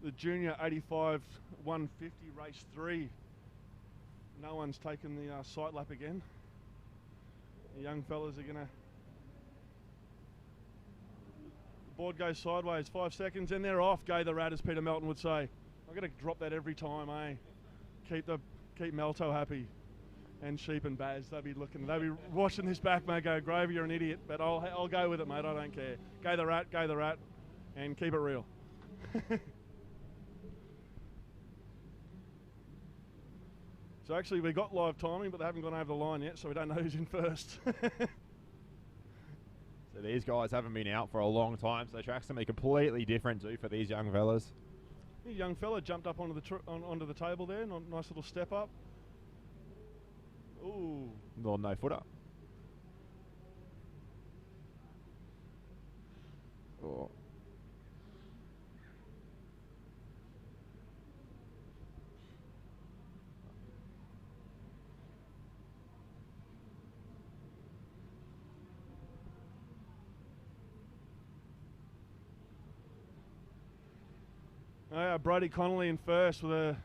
the Junior 85 150 race 3. No one's taken the sight lap again. The young fellas are going to... The board goes sideways, 5 seconds, and they're off. Go the rat, as Peter Melton would say. I've got to drop that every time, eh? Keep Melto happy. And Sheep and Baz, they'll be watching this back, mate, go, Grover, you're an idiot, but I'll go with it, mate, I don't care. Go the rat, and keep it real. So actually we got live timing, but they haven't gone over the line yet, so we don't know who's in first. So these guys haven't been out for a long time, so the track's going to be completely different too for these young fellas. The young fella jumped up onto the table there, nice little step up. Ooh. Little no footer. Oh. Brody Connolly in first with a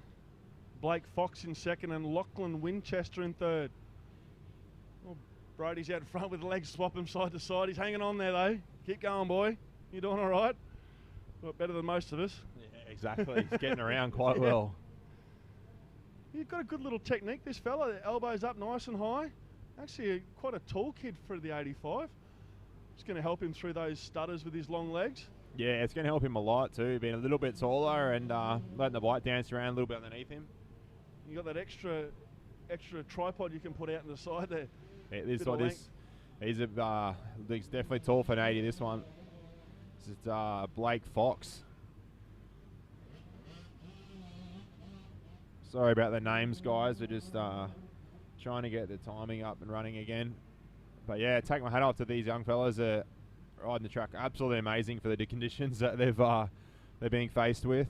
Blake Fox in second and Lachlan Winchester in third. Well, Brody's out front with the legs swapping side to side. He's hanging on there though. Keep going, boy. You're doing all right. Well, better than most of us. Yeah, exactly. He's getting around quite well. You've got a good little technique, this fella. The elbows up nice and high. Actually, quite a tall kid for the 85. It's going to help him through those stutters with his long legs. Yeah, it's going to help him a lot too, being a little bit taller and letting the bike dance around a little bit underneath him. You got that extra tripod you can put out on the side there. Yeah, he's definitely tall for an 80. This one. This is Blake Fox. Sorry about the names, guys. We're just trying to get the timing up and running again. But yeah, take my hat off to these young fellas. Riding the track absolutely amazing for the conditions that they're being faced with.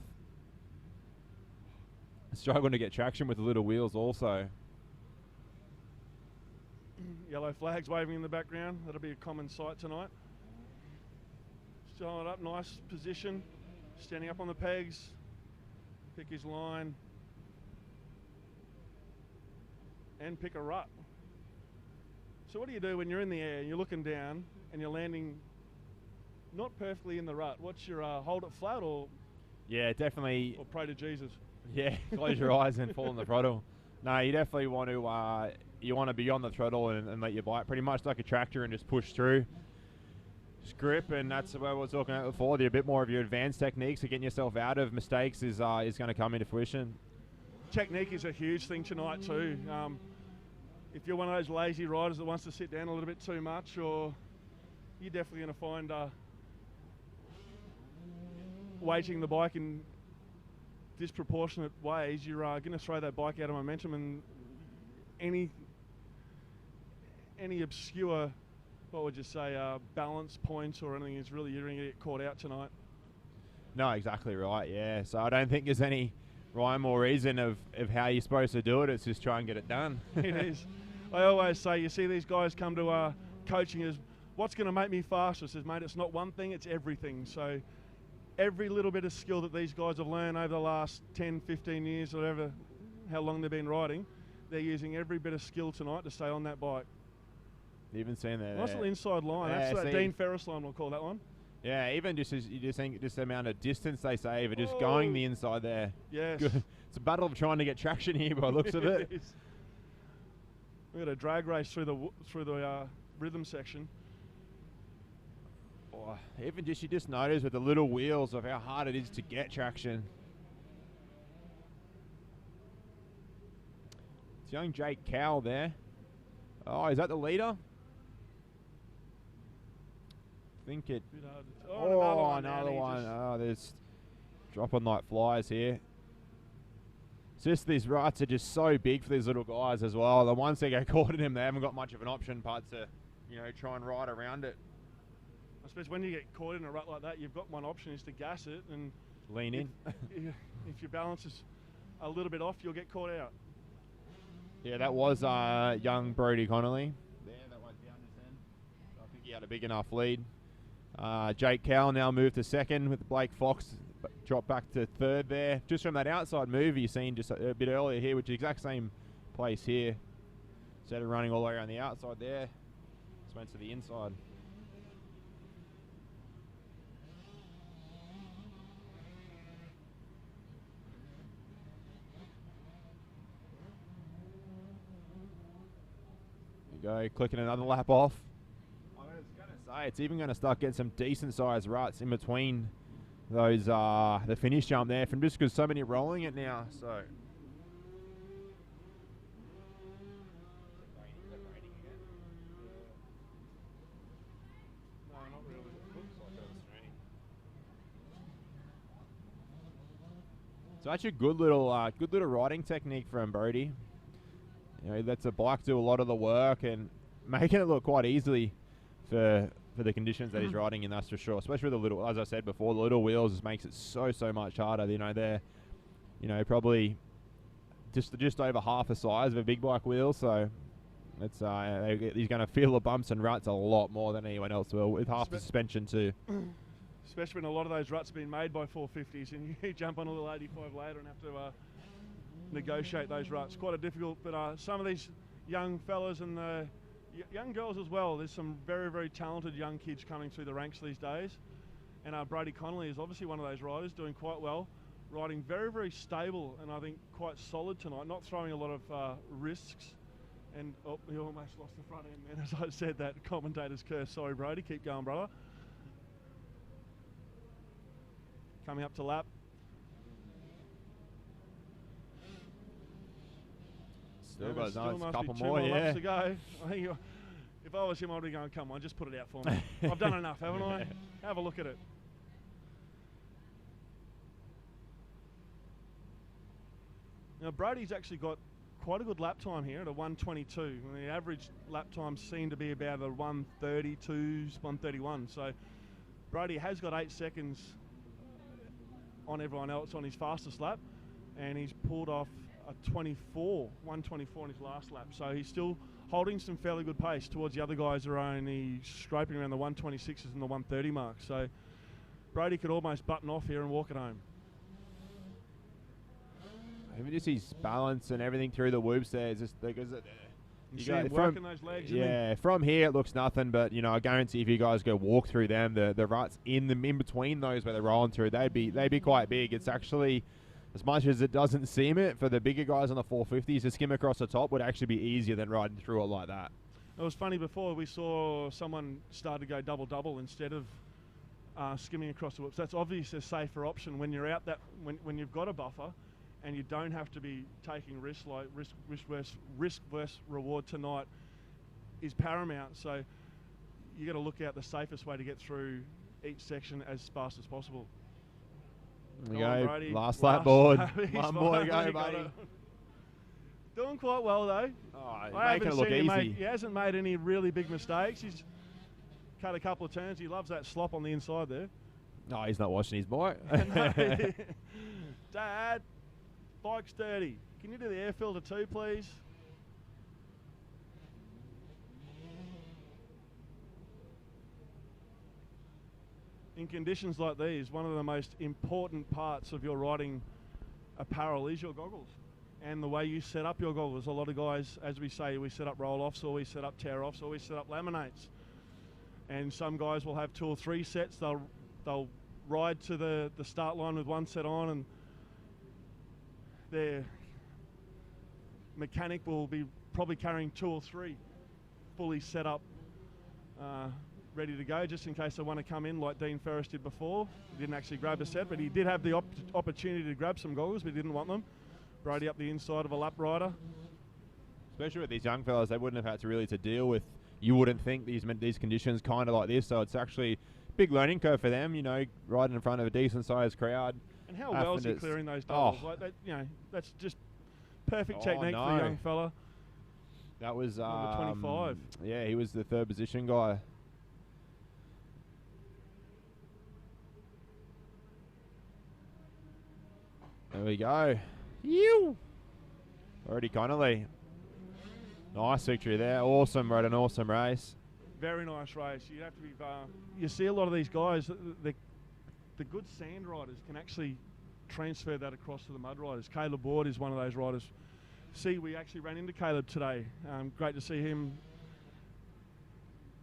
Struggling to get traction with the little wheels also. Yellow flags waving in the background. That'll be a common sight tonight. Still it up, nice position. Standing up on the pegs. Pick his line. And pick a rut. So what do you do when you're in the air and you're looking down and you're landing not perfectly in the rut? What's your hold it flat or? Yeah, definitely. Or pray to Jesus. Yeah, close your eyes and fall on the throttle. No, you definitely want to be on the throttle and let your bike pretty much like a tractor and just push through. Just grip, and that's what we were talking about before. A bit more of your advanced techniques of getting yourself out of mistakes is going to come into fruition. Technique is a huge thing tonight too. If you're one of those lazy riders that wants to sit down a little bit too much, or you're definitely going to find weighting the bike in disproportionate ways, you're going to throw that bike out of momentum, and any obscure, what would you say, balance points or anything is really, you're going to get caught out tonight. No, exactly right, yeah. So I don't think there's any rhyme or reason of how you're supposed to do it. It's just try and get it done. It is. I always say, you see these guys come to coaching as, what's going to make me faster? I says, mate, it's not one thing, it's everything. So every little bit of skill that these guys have learned over the last 10, 15 years, whatever, how long they've been riding, they're using every bit of skill tonight to stay on that bike. Even seeing that. Nice little inside line. Yeah, that's that Dean Ferris line, we'll call that one. Yeah, even just as you just think just the amount of distance they save, or just going the inside there. Yes. Good. It's a battle of trying to get traction here by the looks of it. We've got a drag race through the rhythm section. Oh, even just you just notice with the little wheels of how hard it is to get traction. It's young Jake Cowell there. Oh, is that the leader? I think it. Oh, another one. Oh, there's dropping like flies here. It's just these ruts are just so big for these little guys as well. The once they get caught in them, they haven't got much of an option but to, try and ride around it. I suppose when you get caught in a rut like that, you've got one option is to gas it and lean in. If your balance is a little bit off, you'll get caught out. Yeah, that was young Brody Connolly. There, that went down just then. I think he had a big enough lead. Jake Cowell now moved to second with Blake Fox drop back to third there. Just from that outside move you've seen just a bit earlier here, which is the exact same place here. Instead of running all the way around the outside there, just went to the inside. There you go, clicking another lap off. I was going to say, it's even going to start getting some decent sized ruts in between those the finish jump there, from just because so many rolling it now. So No, not really. Looks like it was raining. it's actually a good little riding technique from Brody. You know, he lets the bike do a lot of the work and making it look quite easily for the conditions that he's riding in, that's for sure. Especially with the little, as I said before, the little wheels just makes it so much harder. You know, they're, you know, probably just over half the size of a big bike wheel, so it's he's going to feel the bumps and ruts a lot more than anyone else will, with half the suspension too. Especially when a lot of those ruts have been made by 450s, and you jump on a little 85 later and have to negotiate those ruts. Quite a difficult, but some of these young fellas and young girls as well, there's some very talented young kids coming through the ranks these days, and Brady Connolly is obviously one of those riders, doing quite well, riding very stable, and I think quite solid tonight, not throwing a lot of risks. And he almost lost the front end then, as I said that. Commentator's curse. Sorry, Brody. Keep going, brother. Coming up to lap. Still got still a must couple be two more, yeah. laps to go. I think if I was him, I'd be going, come on, just put it out for me. I've done enough, haven't I? Have a look at it. Now, Brody's actually got quite a good lap time here at a 1:22. And the average lap times seem to be about a 1:32, 1:31. So Brody has got 8 seconds on everyone else on his fastest lap, and he's pulled off a 1:24 in his last lap. So he's still holding some fairly good pace towards the other guys who are only scraping around the 1:26s and the 1:30 mark. So Brody could almost button off here and walk it home. Even just his balance and everything through the whoops there is just because you see him working those legs. Yeah, from here it looks nothing, but you know, I guarantee if you guys go walk through them, the ruts in between those where they're rolling through, they'd be quite big. It's actually, as much as it doesn't seem it, for the bigger guys on the 450s to skim across the top would actually be easier than riding through it like that. It was funny before we saw someone start to go double instead of skimming across the whoops. That's obviously a safer option when you're out that when you've got a buffer. And you don't have to be taking risks, like risk versus reward tonight is paramount. So you got to look out the safest way to get through each section as fast as possible. There you go, Brady. Last lap board. One more to go, buddy. Doing quite well though. Oh, making it look easy. He hasn't made any really big mistakes. He's cut a couple of turns. He loves that slop on the inside there. No, he's not washing his bike. Dad. Bike's dirty. Can you do the air filter too, please? In conditions like these, one of the most important parts of your riding apparel is your goggles and the way you set up your goggles. A lot of guys, as we say, we set up roll-offs, or we set up tear-offs, or we set up laminates. And some guys will have 2 or 3 sets. They'll ride to the start line with one set on, and their mechanic will be probably carrying 2 or 3 fully set up, ready to go, just in case they want to come in like Dean Ferris did before. He didn't actually grab a set, but he did have the opportunity to grab some goggles, but he didn't want them. Brody up the inside of a lap rider. Especially with these young fellas, they wouldn't have had to really to deal with, you wouldn't think, these conditions kind of like this, so it's actually a big learning curve for them, you know, riding in front of a decent sized crowd. And how well is he clearing those doubles? Like that, you know, that's just perfect technique for a young fella. That was number 25. Yeah, he was the 3rd position guy. There we go. You. Already Connolly. Nice victory there. Awesome, rode an awesome race. Very nice race. You have to be. You see a lot of these guys. the good sand riders can actually transfer that across to the mud riders. Caleb Ward is one of those riders. We actually ran into Caleb today. Great to see him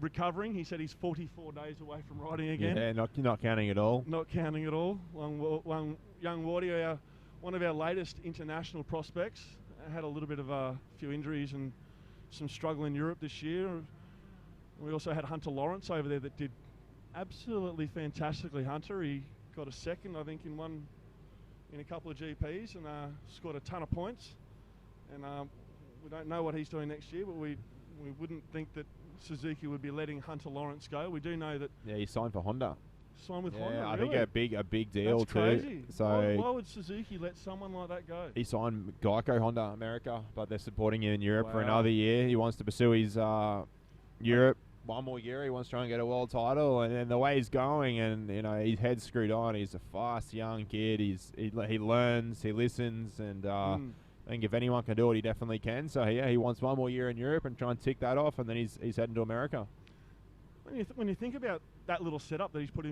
recovering. He said he's 44 days away from riding again. Yeah, not counting at all. Not counting at all. Young Wardy, one of our latest international prospects, had a little bit of a few injuries and some struggle in Europe this year. We also had Hunter Lawrence over there that did absolutely fantastically. Hunter, he got a second, I think, in a couple of GPs and scored a ton of points. And we don't know what he's doing next year, but we wouldn't think that Suzuki would be letting Hunter Lawrence go. We do know that. Yeah, he signed for Honda. Signed with Honda. I really? think a big deal. That's too. Crazy. So why would Suzuki let someone like that go? He signed Geico Honda America, but they're supporting him in Europe for Wow. another year. He wants to pursue his Europe one more year. He wants to try and get a world title, and the way he's going, and his head's screwed on. He's a fast young kid. He learns, he listens, and I think if anyone can do it, he definitely can. So yeah, he wants one more year in Europe and try and tick that off, and then he's heading to America. When you think about that little setup that he's put